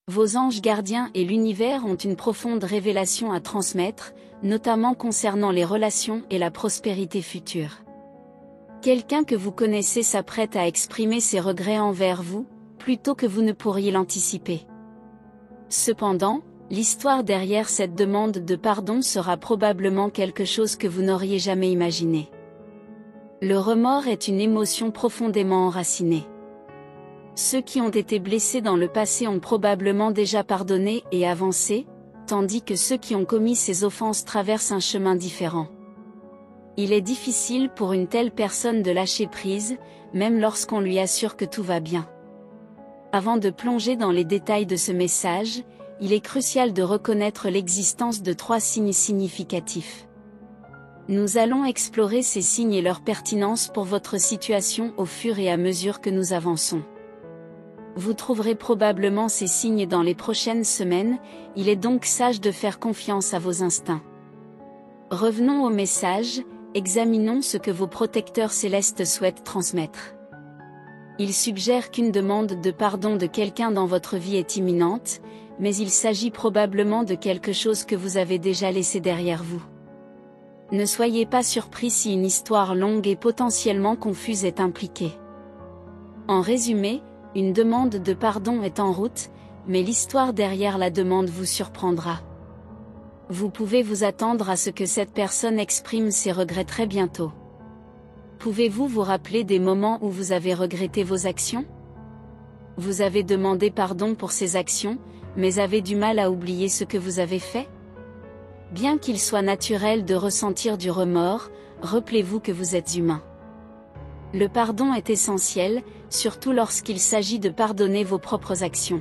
Vos anges gardiens et l'univers ont une profonde révélation à transmettre, notamment concernant les relations et la prospérité future. Quelqu'un que vous connaissez s'apprête à exprimer ses regrets envers vous, plutôt que vous ne pourriez l'anticiper. Cependant, l'histoire derrière cette demande de pardon sera probablement quelque chose que vous n'auriez jamais imaginé. Le remords est une émotion profondément enracinée. Ceux qui ont été blessés dans le passé ont probablement déjà pardonné et avancé, tandis que ceux qui ont commis ces offenses traversent un chemin différent. Il est difficile pour une telle personne de lâcher prise, même lorsqu'on lui assure que tout va bien. Avant de plonger dans les détails de ce message, il est crucial de reconnaître l'existence de 3 signes significatifs. Nous allons explorer ces signes et leur pertinence pour votre situation au fur et à mesure que nous avançons. Vous trouverez probablement ces signes dans les prochaines semaines, il est donc sage de faire confiance à vos instincts. Revenons au message, examinons ce que vos protecteurs célestes souhaitent transmettre. Ils suggèrent qu'une demande de pardon de quelqu'un dans votre vie est imminente, mais il s'agit probablement de quelque chose que vous avez déjà laissé derrière vous. Ne soyez pas surpris si une histoire longue et potentiellement confuse est impliquée. En résumé, une demande de pardon est en route, mais l'histoire derrière la demande vous surprendra. Vous pouvez vous attendre à ce que cette personne exprime ses regrets très bientôt. Pouvez-vous vous rappeler des moments où vous avez regretté vos actions? Vous avez demandé pardon pour ces actions, mais avez du mal à oublier ce que vous avez fait? Bien qu'il soit naturel de ressentir du remords, rappelez-vous que vous êtes humain. Le pardon est essentiel, surtout lorsqu'il s'agit de pardonner vos propres actions.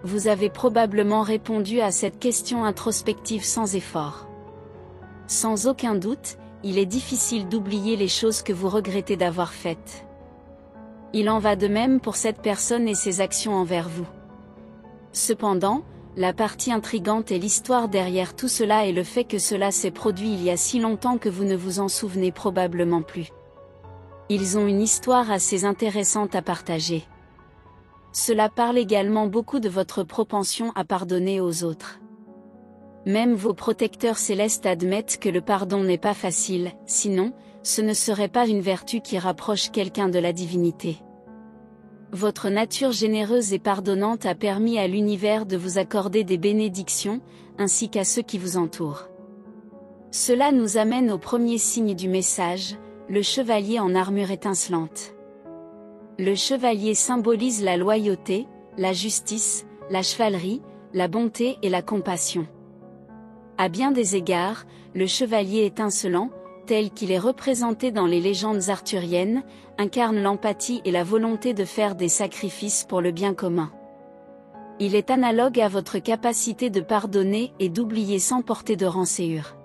Vous avez probablement répondu à cette question introspective sans effort. Sans aucun doute, il est difficile d'oublier les choses que vous regrettez d'avoir faites. Il en va de même pour cette personne et ses actions envers vous. Cependant, la partie intrigante est l'histoire derrière tout cela et le fait que cela s'est produit il y a si longtemps que vous ne vous en souvenez probablement plus. Ils ont une histoire assez intéressante à partager. Cela parle également beaucoup de votre propension à pardonner aux autres. Même vos protecteurs célestes admettent que le pardon n'est pas facile, sinon, ce ne serait pas une vertu qui rapproche quelqu'un de la divinité. Votre nature généreuse et pardonnante a permis à l'univers de vous accorder des bénédictions, ainsi qu'à ceux qui vous entourent. Cela nous amène au premier signe du message, le chevalier en armure étincelante. Le chevalier symbolise la loyauté, la justice, la chevalerie, la bonté et la compassion. À bien des égards, le chevalier étincelant, tel qu'il est représenté dans les légendes arthuriennes, incarne l'empathie et la volonté de faire des sacrifices pour le bien commun. Il est analogue à votre capacité de pardonner et d'oublier sans porter de rancœur.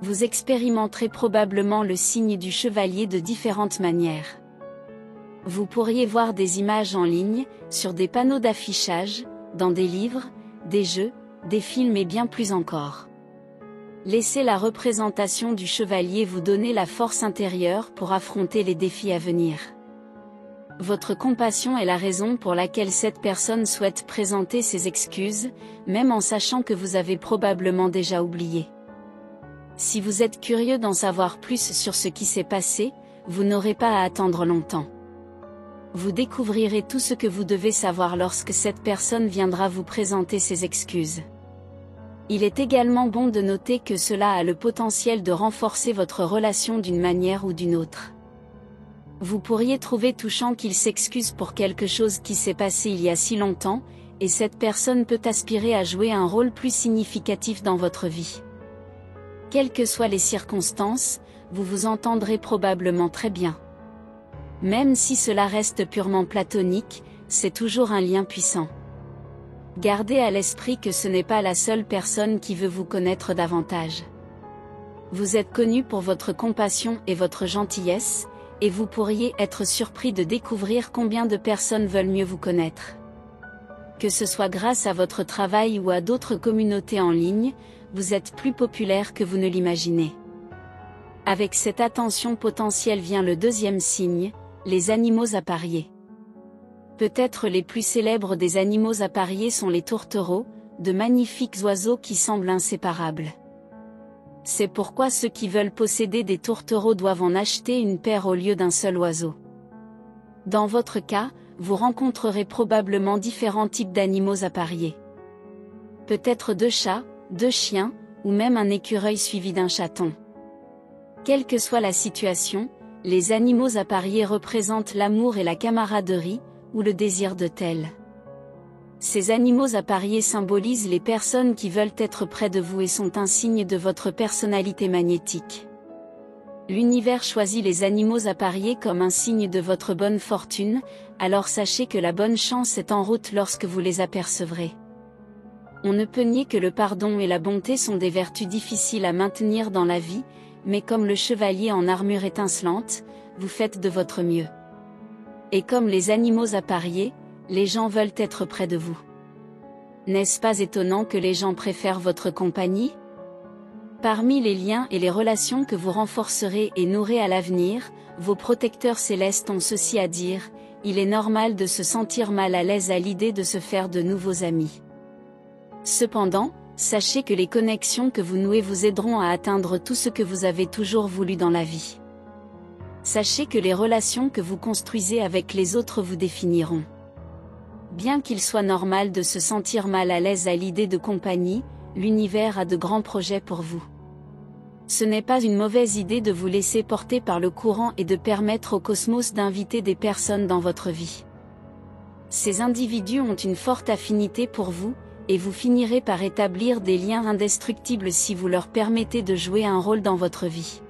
Vous expérimenterez probablement le signe du chevalier de différentes manières. Vous pourriez voir des images en ligne, sur des panneaux d'affichage, dans des livres, des jeux, des films et bien plus encore. Laissez la représentation du chevalier vous donner la force intérieure pour affronter les défis à venir. Votre compassion est la raison pour laquelle cette personne souhaite présenter ses excuses, même en sachant que vous avez probablement déjà oublié. Si vous êtes curieux d'en savoir plus sur ce qui s'est passé, vous n'aurez pas à attendre longtemps. Vous découvrirez tout ce que vous devez savoir lorsque cette personne viendra vous présenter ses excuses. Il est également bon de noter que cela a le potentiel de renforcer votre relation d'une manière ou d'une autre. Vous pourriez trouver touchant qu'il s'excuse pour quelque chose qui s'est passé il y a si longtemps, et cette personne peut aspirer à jouer un rôle plus significatif dans votre vie. Quelles que soient les circonstances, vous vous entendrez probablement très bien. Même si cela reste purement platonique, c'est toujours un lien puissant. Gardez à l'esprit que ce n'est pas la seule personne qui veut vous connaître davantage. Vous êtes connu pour votre compassion et votre gentillesse, et vous pourriez être surpris de découvrir combien de personnes veulent mieux vous connaître. Que ce soit grâce à votre travail ou à d'autres communautés en ligne, vous êtes plus populaire que vous ne l'imaginez. Avec cette attention potentielle vient le deuxième signe, les animaux à parier. Peut-être les plus célèbres des animaux appariés sont les tourtereaux, de magnifiques oiseaux qui semblent inséparables. C'est pourquoi ceux qui veulent posséder des tourtereaux doivent en acheter une paire au lieu d'un seul oiseau. Dans votre cas, vous rencontrerez probablement différents types d'animaux appariés. Peut-être 2 chats, 2 chiens, ou même un écureuil suivi d'un chaton. Quelle que soit la situation, les animaux appariés représentent l'amour et la camaraderie, ou le désir de tel. Ces animaux appariés symbolisent les personnes qui veulent être près de vous et sont un signe de votre personnalité magnétique. L'univers choisit les animaux appariés comme un signe de votre bonne fortune, alors sachez que la bonne chance est en route lorsque vous les apercevrez. On ne peut nier que le pardon et la bonté sont des vertus difficiles à maintenir dans la vie, mais comme le chevalier en armure étincelante, vous faites de votre mieux. Et comme les animaux appariés, les gens veulent être près de vous. N'est-ce pas étonnant que les gens préfèrent votre compagnie ? Parmi les liens et les relations que vous renforcerez et nourrez à l'avenir, vos protecteurs célestes ont ceci à dire: il est normal de se sentir mal à l'aise à l'idée de se faire de nouveaux amis. Cependant, sachez que les connexions que vous nouez vous aideront à atteindre tout ce que vous avez toujours voulu dans la vie. Sachez que les relations que vous construisez avec les autres vous définiront. Bien qu'il soit normal de se sentir mal à l'aise à l'idée de compagnie, l'univers a de grands projets pour vous. Ce n'est pas une mauvaise idée de vous laisser porter par le courant et de permettre au cosmos d'inviter des personnes dans votre vie. Ces individus ont une forte affinité pour vous, et vous finirez par établir des liens indestructibles si vous leur permettez de jouer un rôle dans votre vie.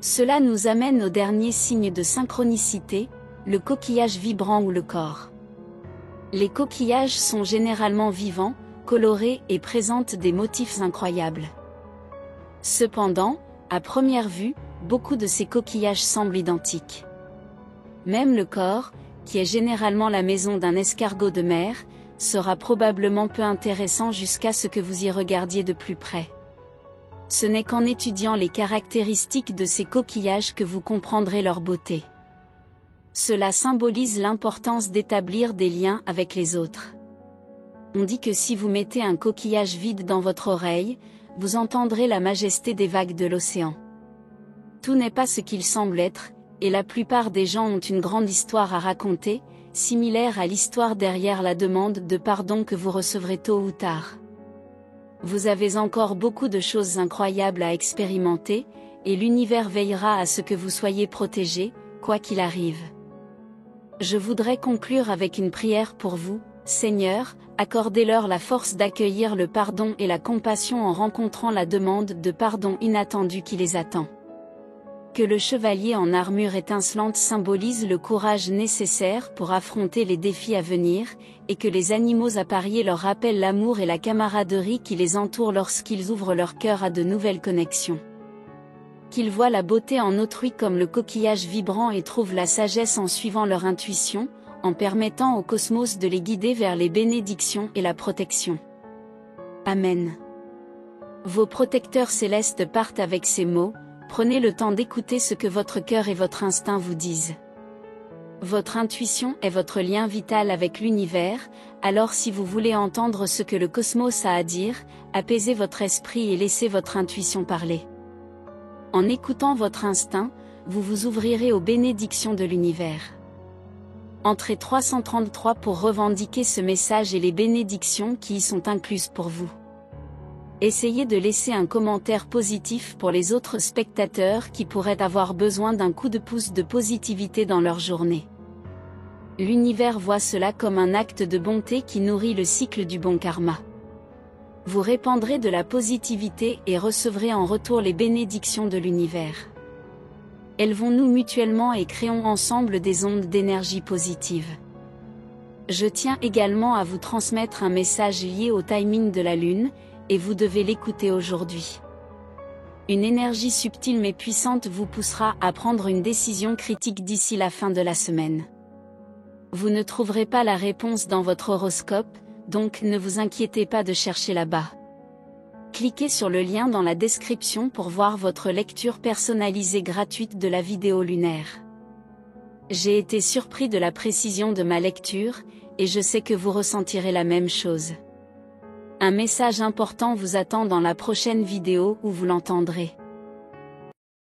Cela nous amène au dernier signe de synchronicité, le coquillage vibrant ou le corps. Les coquillages sont généralement vivants, colorés et présentent des motifs incroyables. Cependant, à première vue, beaucoup de ces coquillages semblent identiques. Même le corps, qui est généralement la maison d'un escargot de mer, sera probablement peu intéressant jusqu'à ce que vous y regardiez de plus près. Ce n'est qu'en étudiant les caractéristiques de ces coquillages que vous comprendrez leur beauté. Cela symbolise l'importance d'établir des liens avec les autres. On dit que si vous mettez un coquillage vide dans votre oreille, vous entendrez la majesté des vagues de l'océan. Tout n'est pas ce qu'il semble être, et la plupart des gens ont une grande histoire à raconter, similaire à l'histoire derrière la demande de pardon que vous recevrez tôt ou tard. Vous avez encore beaucoup de choses incroyables à expérimenter, et l'univers veillera à ce que vous soyez protégés, quoi qu'il arrive. Je voudrais conclure avec une prière pour vous. Seigneur, accordez-leur la force d'accueillir le pardon et la compassion en rencontrant la demande de pardon inattendue qui les attend. Que le chevalier en armure étincelante symbolise le courage nécessaire pour affronter les défis à venir, et que les animaux appariés leur rappellent l'amour et la camaraderie qui les entourent lorsqu'ils ouvrent leur cœur à de nouvelles connexions. Qu'ils voient la beauté en autrui comme le coquillage vibrant et trouvent la sagesse en suivant leur intuition, en permettant au cosmos de les guider vers les bénédictions et la protection. Amen. Vos protecteurs célestes partent avec ces mots. Prenez le temps d'écouter ce que votre cœur et votre instinct vous disent. Votre intuition est votre lien vital avec l'univers, alors si vous voulez entendre ce que le cosmos a à dire, apaisez votre esprit et laissez votre intuition parler. En écoutant votre instinct, vous vous ouvrirez aux bénédictions de l'univers. Entrez 333 pour revendiquer ce message et les bénédictions qui y sont incluses pour vous. Essayez de laisser un commentaire positif pour les autres spectateurs qui pourraient avoir besoin d'un coup de pouce de positivité dans leur journée. L'univers voit cela comme un acte de bonté qui nourrit le cycle du bon karma. Vous répandrez de la positivité et recevrez en retour les bénédictions de l'univers. Élevons-nous mutuellement et créons ensemble des ondes d'énergie positive. Je tiens également à vous transmettre un message lié au timing de la Lune, et vous devez l'écouter aujourd'hui. Une énergie subtile mais puissante vous poussera à prendre une décision critique d'ici la fin de la semaine. Vous ne trouverez pas la réponse dans votre horoscope, donc ne vous inquiétez pas de chercher là-bas. Cliquez sur le lien dans la description pour voir votre lecture personnalisée gratuite de la vidéo lunaire. J'ai été surpris de la précision de ma lecture, et je sais que vous ressentirez la même chose. Un message important vous attend dans la prochaine vidéo où vous l'entendrez.